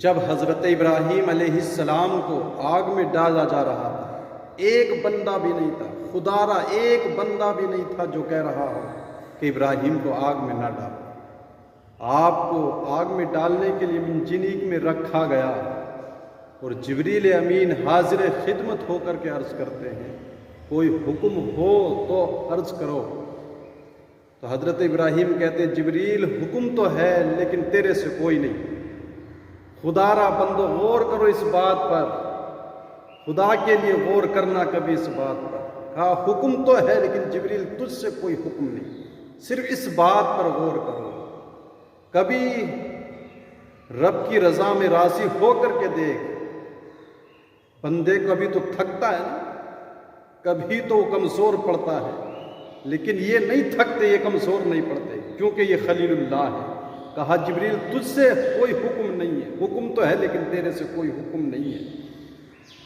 جب حضرت ابراہیم علیہ السلام کو آگ میں ڈالا جا رہا تھا، ایک بندہ بھی نہیں تھا، خدا را ایک بندہ بھی نہیں تھا جو کہہ رہا ہو کہ ابراہیم کو آگ میں نہ ڈالو۔ آپ کو آگ میں ڈالنے کے لیے منجنیق میں رکھا گیا اور جبریل امین حاضر خدمت ہو کر کے عرض کرتے ہیں، کوئی حکم ہو تو عرض کرو۔ تو حضرت ابراہیم کہتے ہیں، جبریل حکم تو ہے لیکن تیرے سے کوئی نہیں۔ خدا را بندو غور کرو اس بات پر، خدا کے لیے غور کرنا کبھی اس بات پر۔ کہا حکم تو ہے لیکن جبریل تجھ سے کوئی حکم نہیں، صرف اس بات پر غور کرو۔ کبھی رب کی رضا میں راضی ہو کر کے دیکھ، بندے کبھی تو تھکتا ہے نا، کبھی تو وہ کمزور پڑتا ہے، لیکن یہ نہیں تھکتے، یہ کمزور نہیں پڑتے، کیونکہ یہ خلیل اللہ ہے۔ کہا جبریل تجھ سے کوئی حکم نہیں ہے، حکم تو ہے لیکن تیرے سے کوئی حکم نہیں ہے۔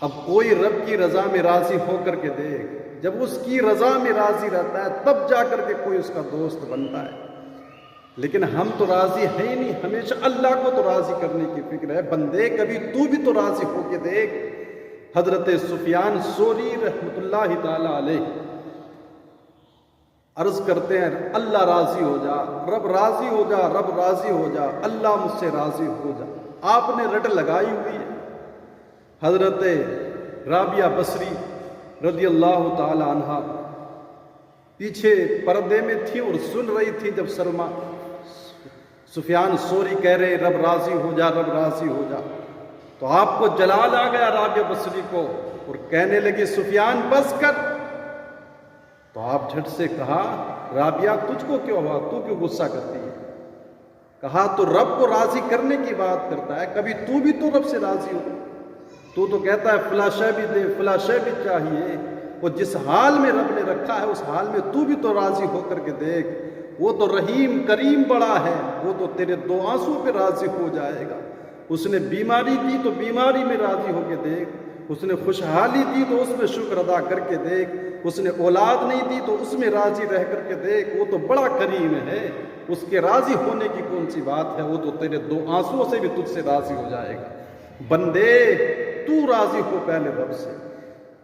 اب کوئی رب کی رضا میں راضی ہو کر کے دیکھ، جب اس کی رضا میں راضی رہتا ہے تب جا کر کے کوئی اس کا دوست بنتا ہے، لیکن ہم تو راضی ہیں ہی نہیں، ہمیشہ اللہ کو تو راضی کرنے کی فکر ہے۔ بندے کبھی تو بھی تو راضی ہو کے دیکھ۔ حضرت سفیان ثوری رحمۃ اللہ تعالی علیہ عرض کرتے ہیں، اللہ راضی ہو جا، رب راضی ہو جا، رب راضی ہو جا، اللہ مجھ سے راضی ہو جا۔ آپ نے رٹ لگائی ہوئی ہے۔ حضرت رابعہ بصری رضی اللہ تعالی عنہا پیچھے پردے میں تھی اور سن رہی تھی جب سلمہ سفیان ثوری کہہ رہے رب راضی ہو جا، رب راضی ہو جا، تو آپ کو جلال آ گیا رابعہ بصری کو اور کہنے لگی سفیان بس کر۔ تو آپ جھٹ سے کہا رابعہ تجھ کو کیوں ہوا، تو کیوں غصہ کرتی ہے؟ کہا تو رب کو راضی کرنے کی بات کرتا ہے، کبھی تو بھی تو رب سے راضی ہو۔ تو کہتا ہے فلاں شے بھی دے، فلاں شے بھی چاہیے، وہ جس حال میں رب نے رکھا ہے اس حال میں تو بھی تو راضی ہو کر کے دیکھ۔ وہ تو رحیم کریم بڑا ہے، وہ تو تیرے دو آنسوں پہ راضی ہو جائے گا۔ اس نے بیماری دی تو بیماری میں راضی ہو کے دیکھ، اس نے خوشحالی دی تو اس میں شکر ادا کر کے دیکھ، اس نے اولاد نہیں دی تو اس میں راضی رہ کر کے دیکھ۔ وہ تو بڑا کریم ہے، اس کے راضی ہونے کی کون سی بات ہے، وہ تو تیرے دو آنسوں سے بھی تجھ سے راضی ہو جائے گا۔ بندے تو راضی ہو پہلے رب سے۔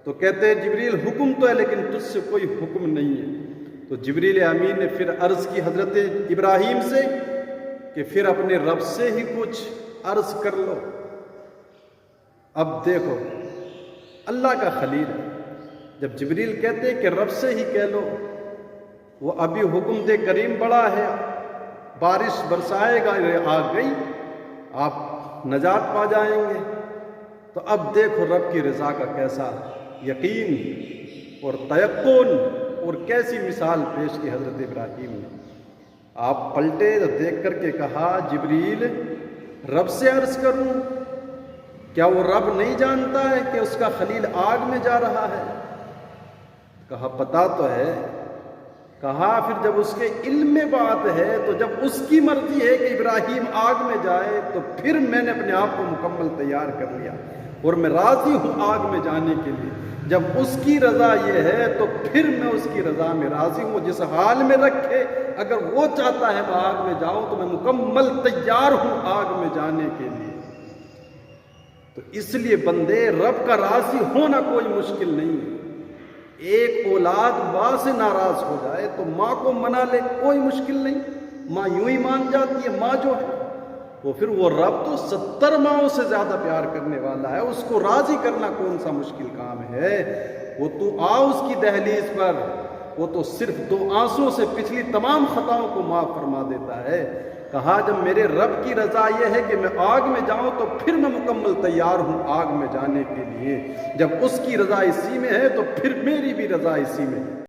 تو کہتے ہیں جبریل حکم تو ہے لیکن تجھ سے کوئی حکم نہیں ہے۔ تو جبریل امین نے پھر عرض کی حضرت ابراہیم سے کہ پھر اپنے رب سے ہی کچھ عرض کر لو۔ اب دیکھو اللہ کا خلیل ہے، جب جبریل کہتے کہ رب سے ہی کہہ لو، وہ ابھی حکم دے کریم بڑا ہے، بارش برسائے گا، آ گئی، آپ نجات پا جائیں گے۔ تو اب دیکھو رب کی رضا کا کیسا یقین اور تیقن اور کیسی مثال پیش کی حضرت ابراہیم نے۔ آپ پلٹے تو دیکھ کر کے کہا جبریل رب سے عرض کروں، کیا وہ رب نہیں جانتا ہے کہ اس کا خلیل آگ میں جا رہا ہے؟ کہا پتا تو ہے۔ کہا پھر جب اس کے علم میں بات ہے تو جب اس کی مرضی ہے کہ ابراہیم آگ میں جائے تو پھر میں نے اپنے آپ کو مکمل تیار کر لیا اور میں راضی ہوں آگ میں جانے کے لیے۔ جب اس کی رضا یہ ہے تو پھر میں اس کی رضا میں راضی ہوں، جس حال میں رکھے، اگر وہ چاہتا ہے میں آگ میں جاؤں تو میں مکمل تیار ہوں آگ میں جانے کے لیے۔ تو اس لیے بندے رب کا راضی ہونا کوئی مشکل نہیں ہے۔ ایک اولاد ماں سے ناراض ہو جائے تو ماں کو منا لے، کوئی مشکل نہیں، ماں یوں ہی مان جاتی ہے۔ ماں جو ہے وہ پھر وہ رب تو 70 ماؤں سے زیادہ پیار کرنے والا ہے، اس کو راضی کرنا کون سا مشکل کام ہے؟ وہ تو آ اس کی دہلیز پر، وہ تو صرف 2 آنسوں سے پچھلی تمام خطاؤں کو معاف فرما دیتا ہے۔ کہا جب میرے رب کی رضا یہ ہے کہ میں آگ میں جاؤں تو پھر میں مکمل تیار ہوں آگ میں جانے کے لیے۔ جب اس کی رضا اسی میں ہے تو پھر میری بھی رضا اسی میں ہے۔